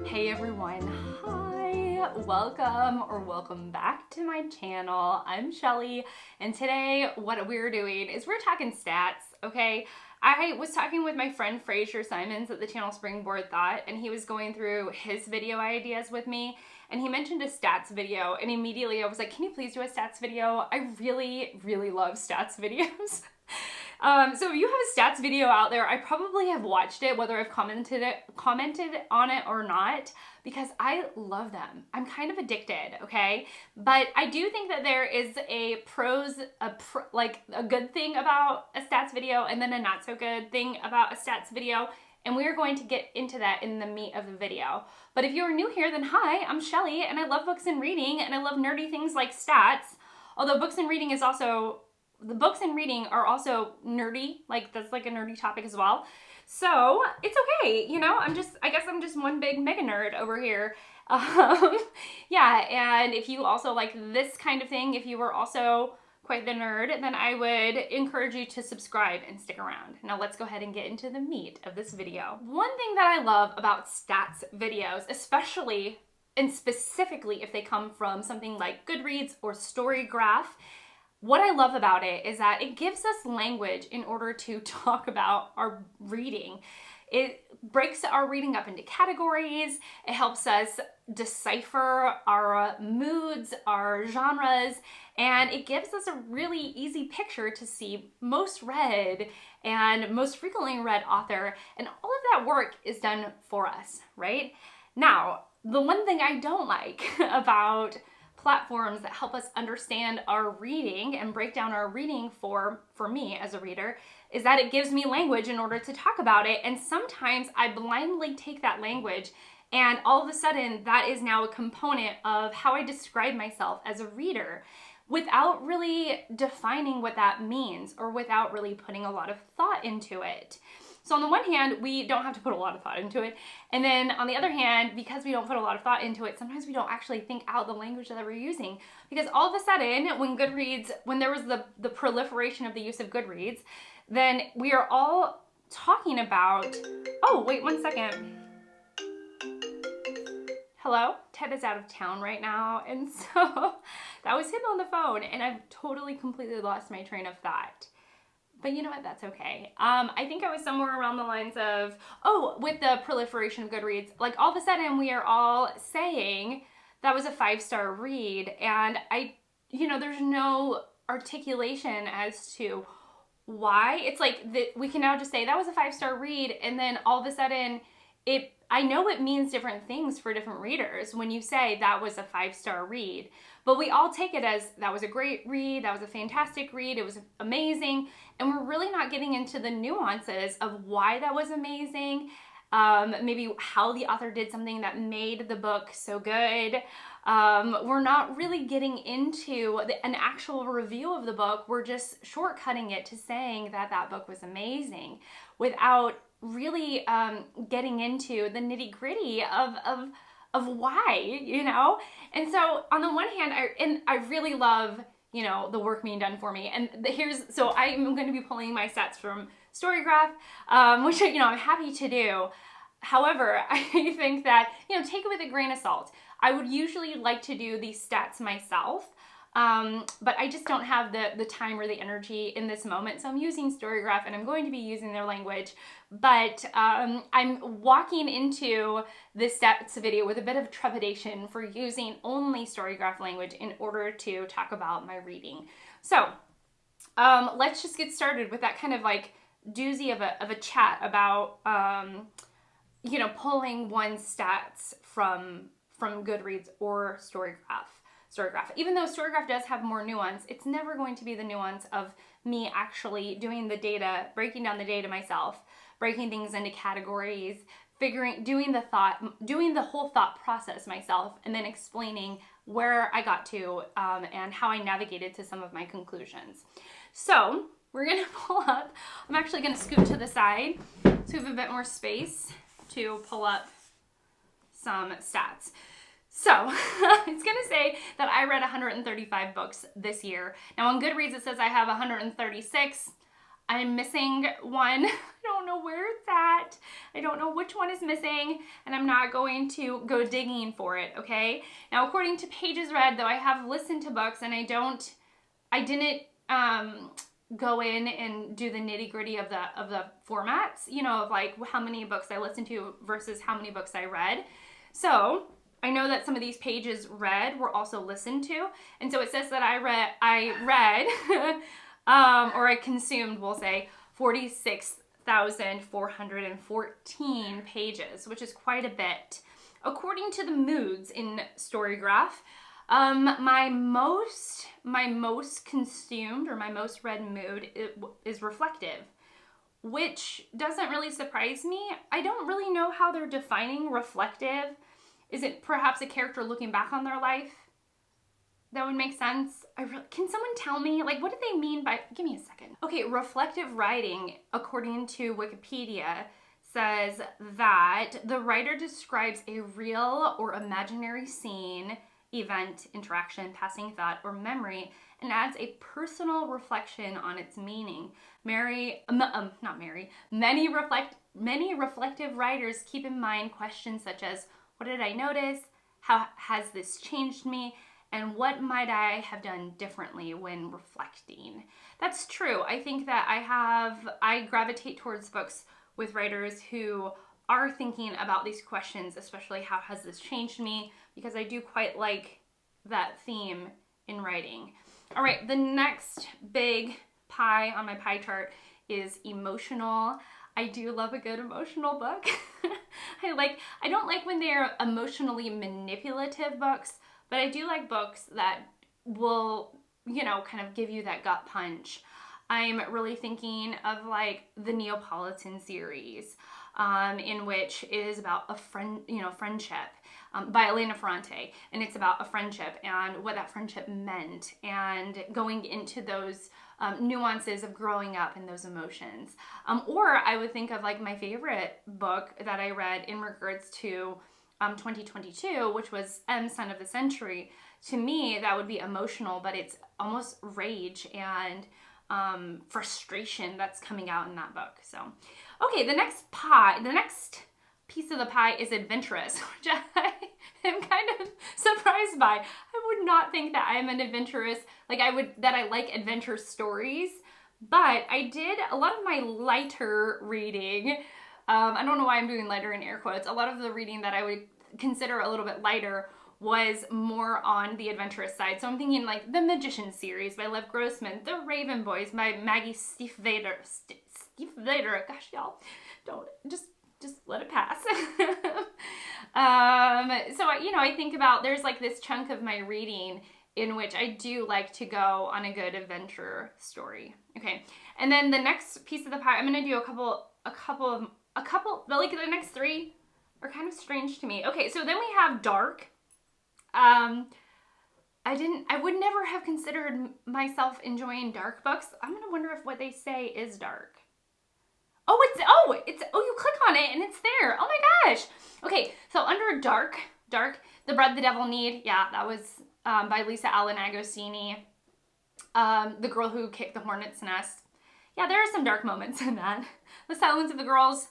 Hey everyone, hi, welcome back to my channel. I'm Shelly, and today what we're doing is we're talking stats, okay? I was talking with my friend Fraser Simons at the channel Springboard Thought, and he was going through his video ideas with me, and he mentioned a stats video, and immediately I was like, can you please do a stats video? I really, really love stats videos. So if you have a stats video out there, I probably have watched it, whether I've commented on it or not, because I love them. I'm kind of addicted, okay? But I do think that there is a good thing about a stats video and then a not so good thing about a stats video. And we're going to get into that in the meat of the video. But if you're new here, then hi, I'm Shelly, and I love books and reading, and I love nerdy things like stats. Although books and reading are also nerdy, like that's like a nerdy topic as well. So it's okay, you know, I guess I'm just one big mega nerd over here. Yeah, and if you also like this kind of thing, if you were also quite the nerd, then I would encourage you to subscribe and stick around. Now let's go ahead and get into the meat of this video. One thing that I love about stats videos, especially and specifically if they come from something like Goodreads or storygraph, what I love about it is that it gives us language in order to talk about our reading. It breaks our reading up into categories. It helps us decipher our moods, our genres, and it gives us a really easy picture to see most read and most frequently read author, and all of that work is done for us, right? Now, the one thing I don't like about platforms that help us understand our reading and break down our reading for me as a reader is that it gives me language in order to talk about it, and sometimes I blindly take that language and all of a sudden that is now a component of how I describe myself as a reader without really defining what that means or without really putting a lot of thought into it. So on the one hand, we don't have to put a lot of thought into it. And then on the other hand, because we don't put a lot of thought into it, sometimes we don't actually think out the language that we're using. Because all of a sudden, when there was the proliferation of the use of Goodreads, then we are all talking about, oh, wait 1 second. Hello? Ted is out of town right now. And so that was him on the phone, and I've totally completely lost my train of thought. But you know what, that's okay. I think I was somewhere around the lines of, with the proliferation of Goodreads, like all of a sudden we are all saying that was a 5-star read, and there's no articulation as to why. It's like we can now just say that was a 5-star read, and then all of a sudden I know it means different things for different readers when you say that was a 5-star read, but we all take it as that was a great read, that was a fantastic read, it was amazing, and we're really not getting into the nuances of why that was amazing, maybe how the author did something that made the book so good. We're not really getting into an actual review of the book. We're just shortcutting it to saying that that book was amazing without really getting into the nitty-gritty of why, you know? And so on the one hand, I really love, the work being done for me. And so I'm going to be pulling my stats from storygraph, which, I'm happy to do. However, I think that, take it with a grain of salt. I would usually like to do these stats myself, but I just don't have the time or the energy in this moment. So I'm using storygraph, and I'm going to be using their language, but I'm walking into this stats video with a bit of trepidation for using only storygraph language in order to talk about my reading. So let's just get started with that kind of like doozy of a chat about pulling one's stats from Goodreads or storygraph. Even though storygraph does have more nuance, it's never going to be the nuance of me actually doing the data, breaking down the data myself, breaking things into categories, doing the whole thought process myself, and then explaining where I got to and how I navigated to some of my conclusions. So we're gonna pull up, I'm actually gonna scoot to the side so we have a bit more space to pull up some stats. So it's going to say that I read 135 books this year. Now on Goodreads it says I have 136. I'm missing one. I don't know where it's at. I don't know which one is missing, and I'm not going to go digging for it, okay? Now, according to pages read, though I have listened to books, and I didn't go in and do the nitty gritty of the formats, you know, of like how many books I listened to versus how many books I read. So I know that some of these pages read were also listened to. And so it says that I read, or I consumed, we'll say, 46,414 pages, which is quite a bit. According to the moods in Storygraph, my most consumed or my most read mood is reflective, which doesn't really surprise me. I don't really know how they're defining reflective. Is it perhaps a character looking back on their life? That would make sense. Can someone tell me, like, what do they mean by, give me a second. Okay, reflective writing, according to Wikipedia, says that the writer describes a real or imaginary scene, event, interaction, passing thought, or memory, and adds a personal reflection on its meaning. Many reflective writers keep in mind questions such as, what did I notice? How has this changed me? And what might I have done differently when reflecting? That's true. I think that I gravitate towards books with writers who are thinking about these questions, especially how has this changed me, because I do quite like that theme in writing. All right, the next big pie on my pie chart is emotional. I do love a good emotional book. I don't like when they're emotionally manipulative books, but I do like books that will, you know, kind of give you that gut punch. I'm really thinking of like the Neapolitan series, in which it is about a friendship, by Elena Ferrante, and it's about a friendship and what that friendship meant, and going into those nuances of growing up and those emotions. Or I would think of like my favorite book that I read in regards to 2022, which was Son of the Century. To me, that would be emotional, but it's almost rage and frustration that's coming out in that book. So, okay, the next piece of the pie is adventurous, which I am kind of surprised by. I would not think that I'm an adventurous, that I like adventure stories, but I did a lot of my lighter reading. I don't know why I'm doing lighter in air quotes. A lot of the reading that I would consider a little bit lighter was more on the adventurous side. So I'm thinking like The Magician series by Lev Grossman, The Raven Boys by Maggie Stiefvater. Gosh, y'all, don't, just let it pass. So, you know, I think about, there's like this chunk of my reading in which I do like to go on a good adventure story. Okay. And then the next piece of the pie, I'm going to do a couple, but like the next three are kind of strange to me. Okay. So then we have dark. I would never have considered myself enjoying dark books. I'm going to wonder if what they say is dark. You click on it and it's there. Oh my gosh. Okay, so under dark, The Bread the Devil Need. Yeah, that was by Lisa Allen Agostini. The Girl Who Kicked the Hornet's Nest. Yeah, there are some dark moments in that. The Silence of the Girls,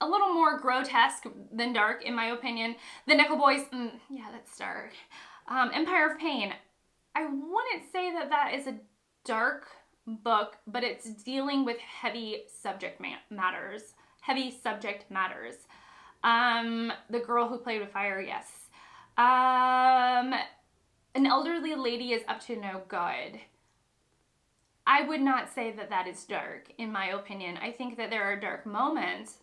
a little more grotesque than dark in my opinion. The Nickel Boys, yeah, that's dark. Empire of Pain. I wouldn't say that is a dark book, but it's dealing with heavy subject matters. The Girl Who Played with Fire, yes. An Elderly Lady is Up to No Good. I would not say that is dark, in my opinion. I think that there are dark moments,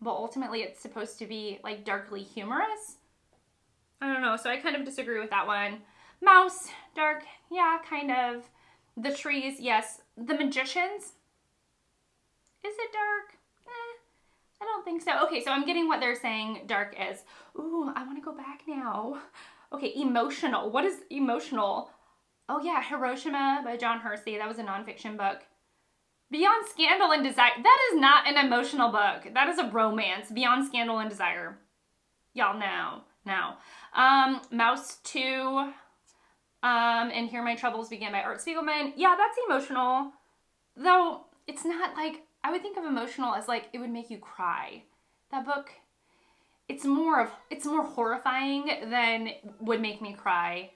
but ultimately it's supposed to be like darkly humorous. I don't know, so I kind of disagree with that one. Mouse, dark, yeah, kind of. The Trees, yes. The Magicians, is it dark? I don't think so. Okay, so I'm getting what they're saying dark is. Ooh, I want to go back now. Okay, emotional. What is emotional? Oh yeah, Hiroshima by John Hersey. That was a nonfiction book. Beyond Scandal and Desire. That is not an emotional book. That is a romance. Beyond Scandal and Desire. Y'all know now. Mouse 2. And Here My Troubles Begin by Art Spiegelman. Yeah, that's emotional. Though it's not like, I would think of emotional as like it would make you cry. That book, it's more horrifying than would make me cry.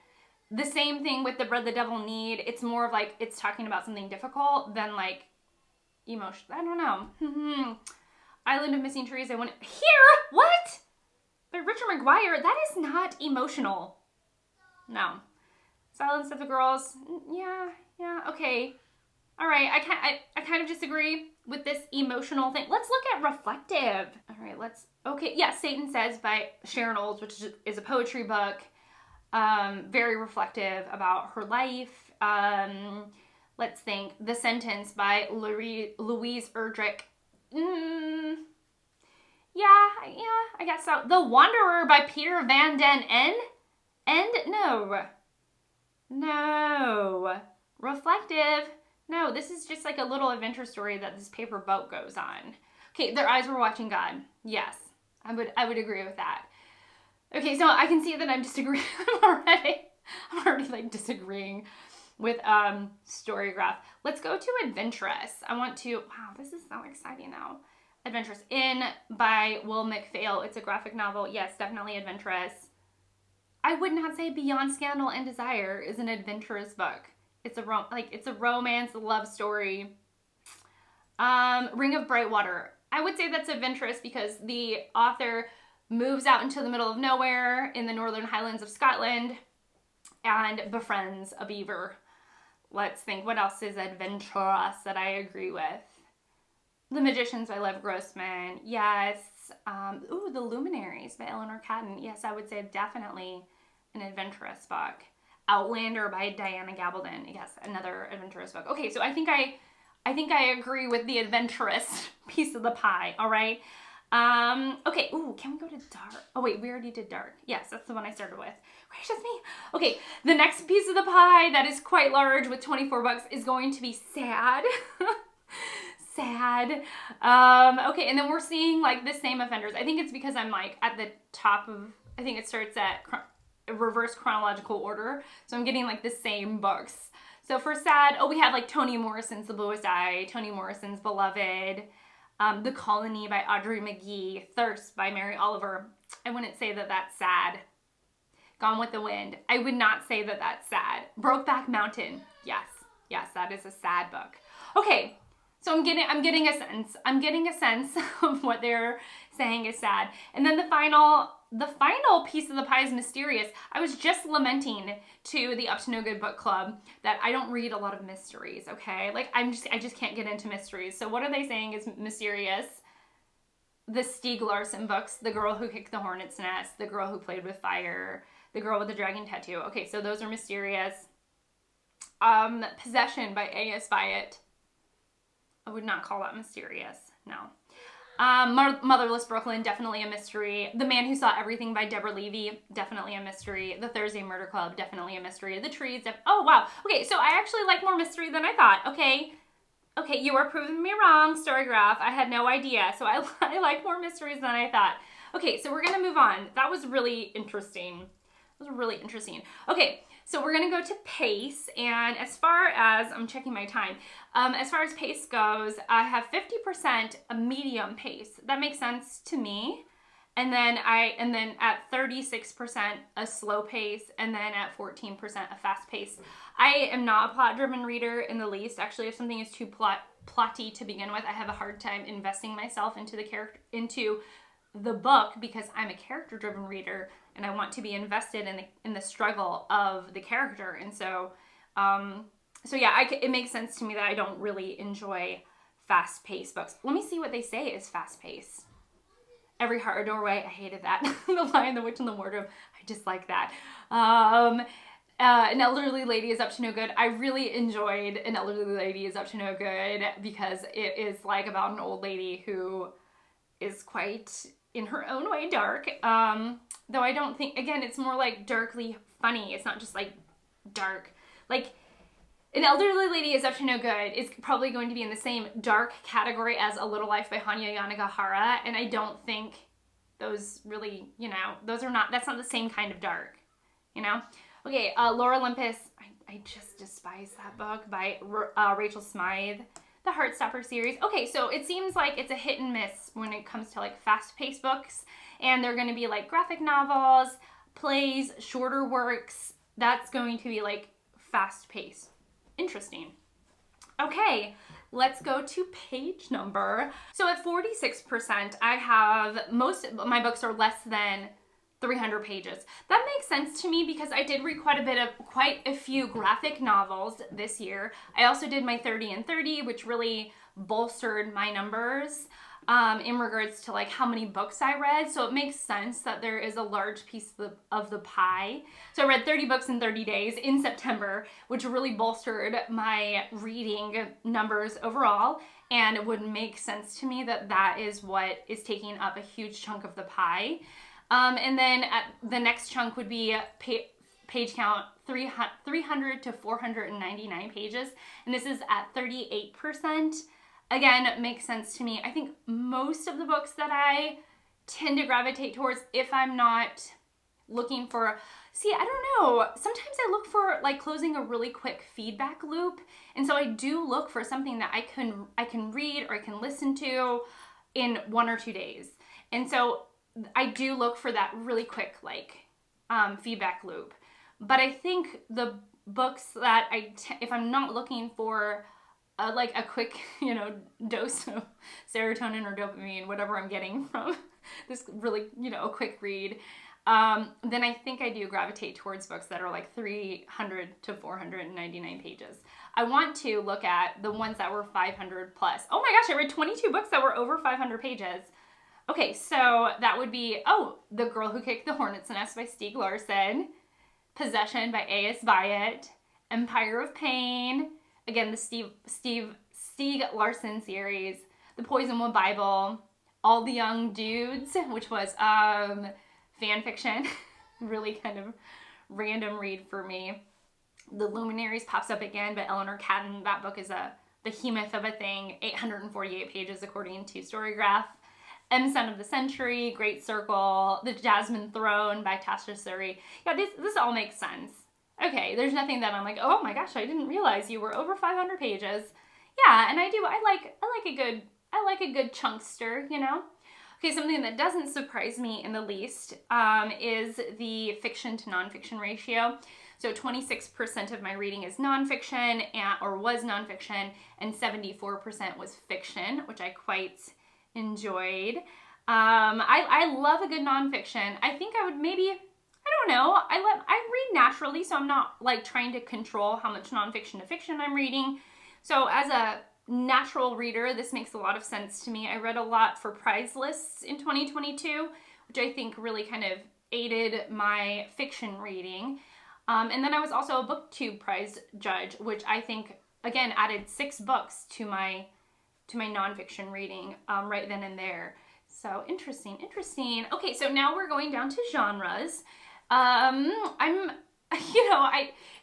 The same thing with The Bread the Devil Need. It's more of like, it's talking about something difficult than like emotion. I don't know. Island of Missing Trees. I want to hear what? By Richard McGuire. That is not emotional. No. Silence of the Girls. Yeah, okay. All right, I kind of disagree with this emotional thing. Let's look at reflective. All right, okay, yeah, Satan Says by Sharon Olds, which is a poetry book. Very reflective about her life. Let's think. The Sentence by Louise Erdrich. Yeah, I guess so. The Wanderer by Peter Van Den No. Reflective. No, this is just like a little adventure story that this paper boat goes on. Okay, Their Eyes Were Watching God. Yes, I would agree with that. Okay, so I can see that I'm disagreeing already. I'm already like disagreeing with Storygraph. Let's go to Adventurous. Wow, this is so exciting now. Adventurous by Will McPhail. It's a graphic novel. Yes, definitely adventurous. I would not say Beyond Scandal and Desire is an adventurous book. It's a romance love story. Ring of Bright Water. I would say that's adventurous because the author moves out into the middle of nowhere in the Northern Highlands of Scotland and befriends a beaver. Let's think, what else is adventurous that I agree with? The Magicians by Lev Grossman. Yes. The Luminaries by Eleanor Catton. Yes, I would say definitely an adventurous book. Outlander by Diana Gabaldon. Yes, another adventurous book. Okay, so I think I agree with the adventurous piece of the pie, all right? Okay, can we go to dark? Oh wait, we already did dark. Yes, that's the one I started with. Gracious me. Okay, the next piece of the pie that is quite large with 24 bucks is going to be sad. Sad. Okay, and then we're seeing like the same offenders. I think it's because I'm like at the top of, I think it starts at reverse chronological order. So I'm getting like the same books. So for sad, we have like Toni Morrison's The Bluest Eye, Toni Morrison's Beloved, The Colony by Audrey McGee, Thirst by Mary Oliver. I wouldn't say that that's sad. Gone with the Wind. I would not say that that's sad. Brokeback Mountain. Yes, that is a sad book. Okay, so I'm getting a sense of what they're saying is sad. And then the final piece of the pie is mysterious. I was just lamenting to the Up to No Good book club that I don't read a lot of mysteries, okay? Like I just can't get into mysteries. So what are they saying is mysterious? The Stieg Larsson books, The Girl Who Kicked the Hornet's Nest, The Girl Who Played with Fire, The Girl with the Dragon Tattoo. Okay, so those are mysterious. Possession by A.S. Byatt. I would not call that mysterious, no. Motherless Brooklyn, definitely a mystery. The Man Who Saw Everything by Deborah Levy, definitely a mystery. The Thursday Murder Club, definitely a mystery. The Trees, oh wow. Okay, so I actually like more mystery than I thought. Okay, you are proving me wrong, Storygraph. I had no idea, so I like more mysteries than I thought. Okay, so we're gonna move on. That was really interesting. Okay, so we're gonna go to pace, and as far as, I'm checking my time, as far as pace goes, I have 50% a medium pace. That makes sense to me. And then at 36% a slow pace, and then at 14% a fast pace. I am not a plot-driven reader in the least. Actually, if something is too plotty to begin with, I have a hard time investing myself into the book because I'm a character-driven reader and I want to be invested in the struggle of the character. And so, yeah, it makes sense to me that I don't really enjoy fast-paced books. Let me see what they say is fast-paced. Every Heart a Doorway, I hated that. The Lion, the Witch, and the Wardrobe, I just like that. An Elderly Lady is Up to No Good. I really enjoyed An Elderly Lady is Up to No Good because it is like about an old lady who is quite, in her own way, dark. Though I don't think, again, it's more like darkly funny. It's not just like dark. Like, An Elderly Lady is Up to No Good is probably going to be in the same dark category as A Little Life by Hanya Yanagihara, and I don't think those really, that's not the same kind of dark, Okay, Lore Olympus, I just despise that book by Rachel Smythe. the Heartstopper series. Okay, so it seems like it's a hit and miss when it comes to like fast-paced books, and they're going to be like graphic novels, plays, shorter works. That's going to be like fast-paced. Interesting. Okay, let's go to page number. So at 46%, I have most of my books are less than 300 pages. That makes sense to me because I did read quite a few graphic novels this year. I also did my 30 and 30, which really bolstered my numbers in regards to like how many books I read. So it makes sense that there is a large piece of the pie. So I read 30 books in 30 days in September, which really bolstered my reading numbers overall. And it would make sense to me that that is what is taking up a huge chunk of the pie. And then the next chunk would be page count 300 to 499 pages. And this is at 38%. Again, it makes sense to me. I think most of the books that I tend to gravitate towards, if I'm not looking for, I don't know. Sometimes I look for like closing a really quick feedback loop. And so I do look for something that I can read or I can listen to in 1 or 2 days. And so I do look for that really quick like feedback loop. But I think the books that if I'm not looking for like a quick, dose of serotonin or dopamine, whatever I'm getting from this really, a quick read, then I think I do gravitate towards books that are like 300 to 499 pages. I want to look at the ones that were 500 plus. Oh my gosh, I read 22 books that were over 500 pages. Okay, so that would be, The Girl Who Kicked the Hornet's Nest by Stieg Larsson, Possession by A.S. Byatt, Empire of Pain, again, the Stieg Larsson series, The Poisonwood Bible, All the Young Dudes, which was fan fiction, really kind of random read for me. The Luminaries pops up again by Eleanor Catton. That book is a behemoth of a thing, 848 pages according to Storygraph. M. Son of the Century, Great Circle, The Jasmine Throne by Tasha Suri. Yeah, this all makes sense. Okay, there's nothing that I'm like, oh my gosh, I didn't realize you were over 500 pages. Yeah, and I like a good chunkster, Okay, something that doesn't surprise me in the least is the fiction to nonfiction ratio. So 26% of my reading is nonfiction or was nonfiction, and 74% was fiction, which I quite enjoyed. I love a good nonfiction. I think I would maybe, I don't know, I read naturally, so I'm not like trying to control how much nonfiction to fiction I'm reading. So as a natural reader, this makes a lot of sense to me. I read a lot for prize lists in 2022, which I think really kind of aided my fiction reading. And then I was also a booktube prize judge, which I think, again, added 6 books to my nonfiction reading right then and there. So interesting. Okay, so now we're going down to genres.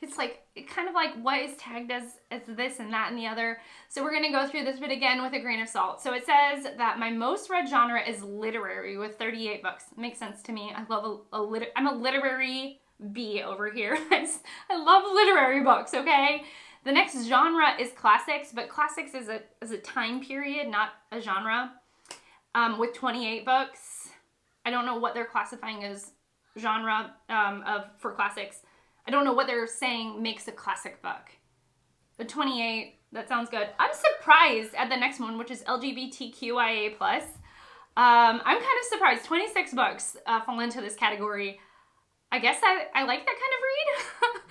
It's like kind of like what is tagged as this and that and the other. So we're going to go through this bit again with a grain of salt. So it says that my most read genre is literary with 38 books. Makes sense to me. I love I'm a literary bee over here. I love literary books, okay? The next genre is classics, but classics is a time period, not a genre, with 28 books. I don't know what they're classifying as genre for classics. I don't know what they're saying makes a classic book. But 28, that sounds good. I'm surprised at the next one, which is LGBTQIA+. I'm kind of surprised. 26 books fall into this category. I guess I like that kind of read.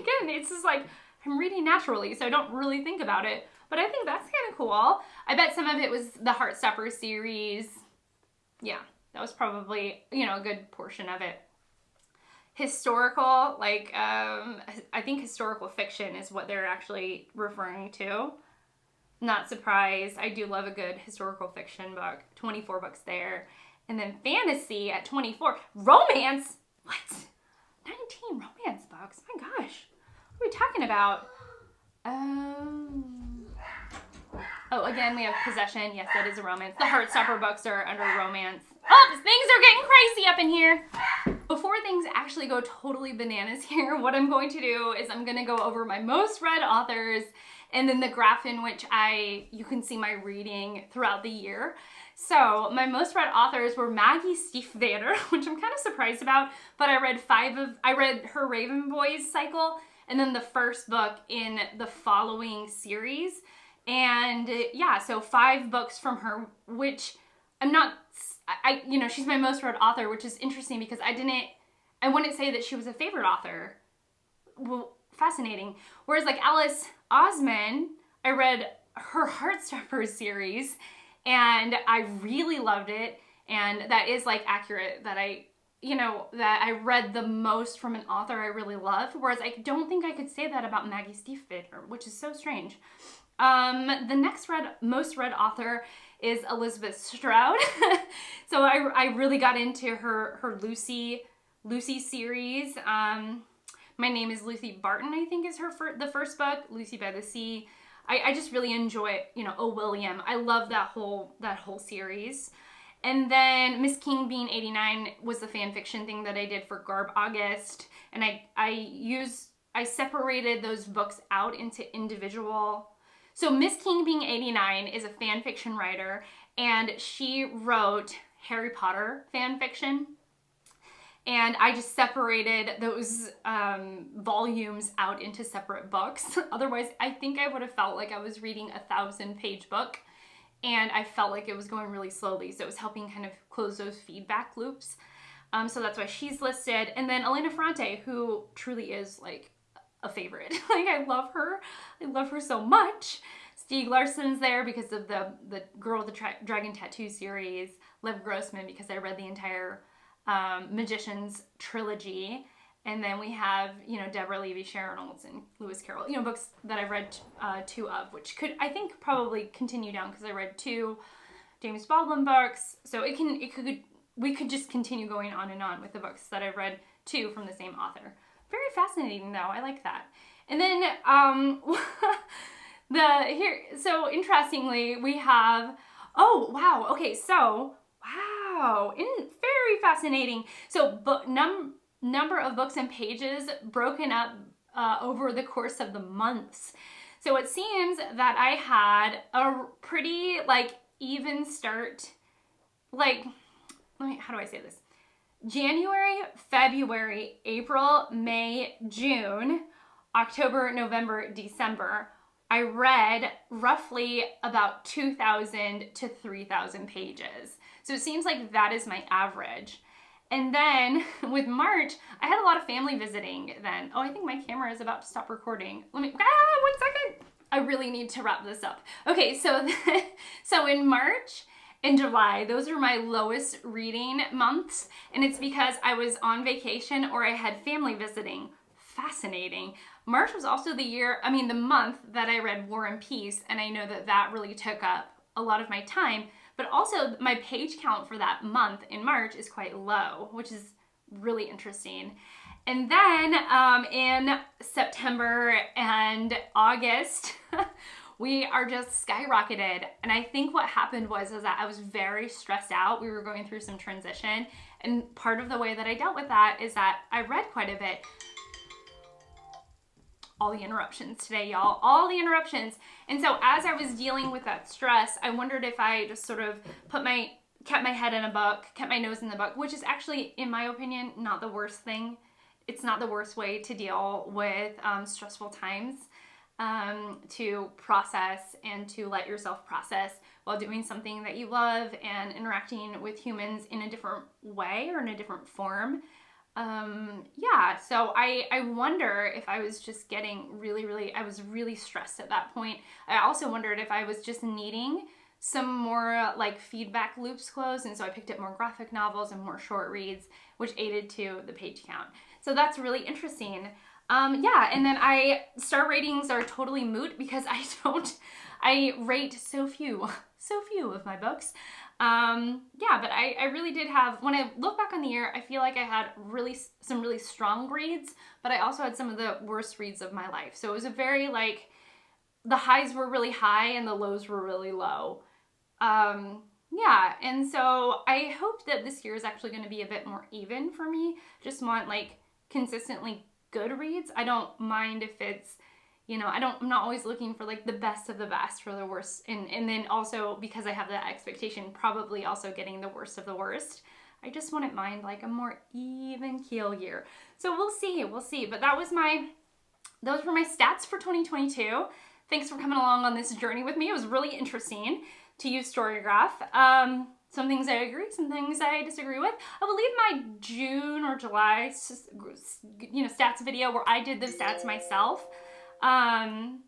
Again, it's just like, I'm reading naturally, so I don't really think about it. But I think that's kind of cool. I bet some of it was the Heartstopper series. Yeah, that was probably, a good portion of it. Historical, I think historical fiction is what they're actually referring to. Not surprised. I do love a good historical fiction book. 24 books there. And then fantasy at 24. Romance? What? 19 romance books? My gosh. What are we talking about? Again, we have Possession. Yes, that is a romance. The Heartstopper books are under romance. Oh, things are getting crazy up in here. Before things actually go totally bananas here, what I'm going to do is I'm going to go over my most read authors and then the graph in which you can see my reading throughout the year. So my most read authors were Maggie Stiefvater, which I'm kind of surprised about, but I read her Raven Boys cycle, and then the first book in the following series. And yeah, so 5 books from her, which she's my most read author, which is interesting because I wouldn't say that she was a favorite author. Well, fascinating. Whereas like Alice Osman, I read her Heartstoppers series and I really loved it. And that is like accurate that I read the most from an author I really loved. Whereas I don't think I could say that about Maggie Stiefvater, which is so strange. The next most read author is Elizabeth Stroud. So I really got into her Lucy series. My Name is Lucy Barton, I think is the first book, Lucy by the Sea. I just really enjoy, Oh William. I love that whole series. And then Miss King Bean 89 was the fan fiction thing that I did for Garb August. And I separated those books out into individual. So Miss King Bean 89 is a fan fiction writer, and she wrote Harry Potter fan fiction. And I just separated those volumes out into separate books. Otherwise, I think I would have felt like I was reading a 1,000-page book, and I felt like it was going really slowly. So it was helping kind of close those feedback loops. So that's why she's listed. And then Elena Ferrante, who truly is like a favorite. Like I love her. I love her so much. Stieg Larsson's there because of the Girl with the Dragon Tattoo series. Lev Grossman because I read the entire Magicians trilogy. And then we have, Deborah Levy, Sharon Olds, and Lewis Carroll, books that I've read 2 of, which could, I think, probably continue down because I read 2 James Baldwin books. So we could just continue going on and on with the books that I've read 2 from the same author. Very fascinating though. I like that. And then so interestingly we have, oh wow, okay, so wow, very fascinating. So number of books and pages broken up over the course of the months. So it seems that I had a pretty even start, how do I say this? January, February, April, May, June, October, November, December, I read roughly about 2,000 to 3,000 pages. So it seems like that is my average. And then with March, I had a lot of family visiting then. Oh, I think my camera is about to stop recording. One second. I really need to wrap this up. Okay, so in March and July, those are my lowest reading months, and it's because I was on vacation or I had family visiting. Fascinating. March was also the month that I read War and Peace, and I know that really took up a lot of my time, but also my page count for that month in March is quite low, which is really interesting. And then in September and August, we are just skyrocketed. And I think what happened was that I was very stressed out. We were going through some transition. And part of the way that I dealt with that is that I read quite a bit. All the interruptions today, y'all. All the interruptions. And so as I was dealing with that stress, I wondered if I just sort of kept my head in a book, kept my nose in the book, which is actually, in my opinion, not the worst thing. It's not the worst way to deal with stressful times. To process and to let yourself process while doing something that you love and interacting with humans in a different way or in a different form. So I wonder if I was just getting I was really stressed at that point. I also wondered if I was just needing some more feedback loops closed, and so I picked up more graphic novels and more short reads, which aided to the page count. So that's really interesting. And then star ratings are totally moot because I rate so few of my books. But I really did have, when I look back on the year, I feel like I had some really strong reads, but I also had some of the worst reads of my life. So it was a very the highs were really high and the lows were really low. And so I hope that this year is actually going to be a bit more even for me. Just want consistently good reads. I don't mind if it's, you know, I'm not always looking for like the best of the best for the worst. And then also because I have that expectation, probably also getting the worst of the worst. I just wouldn't mind like a more even keel year. So we'll see. But those were my stats for 2022. Thanks for coming along on this journey with me. It was really interesting to use Storygraph. Some things I agree, some things I disagree with. I will leave my June or July, stats video where I did the stats myself down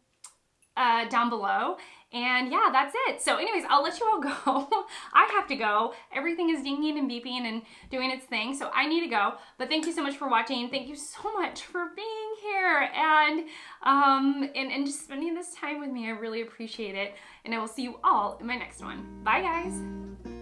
below. And yeah, that's it. So anyways, I'll let you all go. I have to go. Everything is dinging and beeping and doing its thing, so I need to go. But thank you so much for watching. Thank you so much for being here and just spending this time with me. I really appreciate it. And I will see you all in my next one. Bye, guys.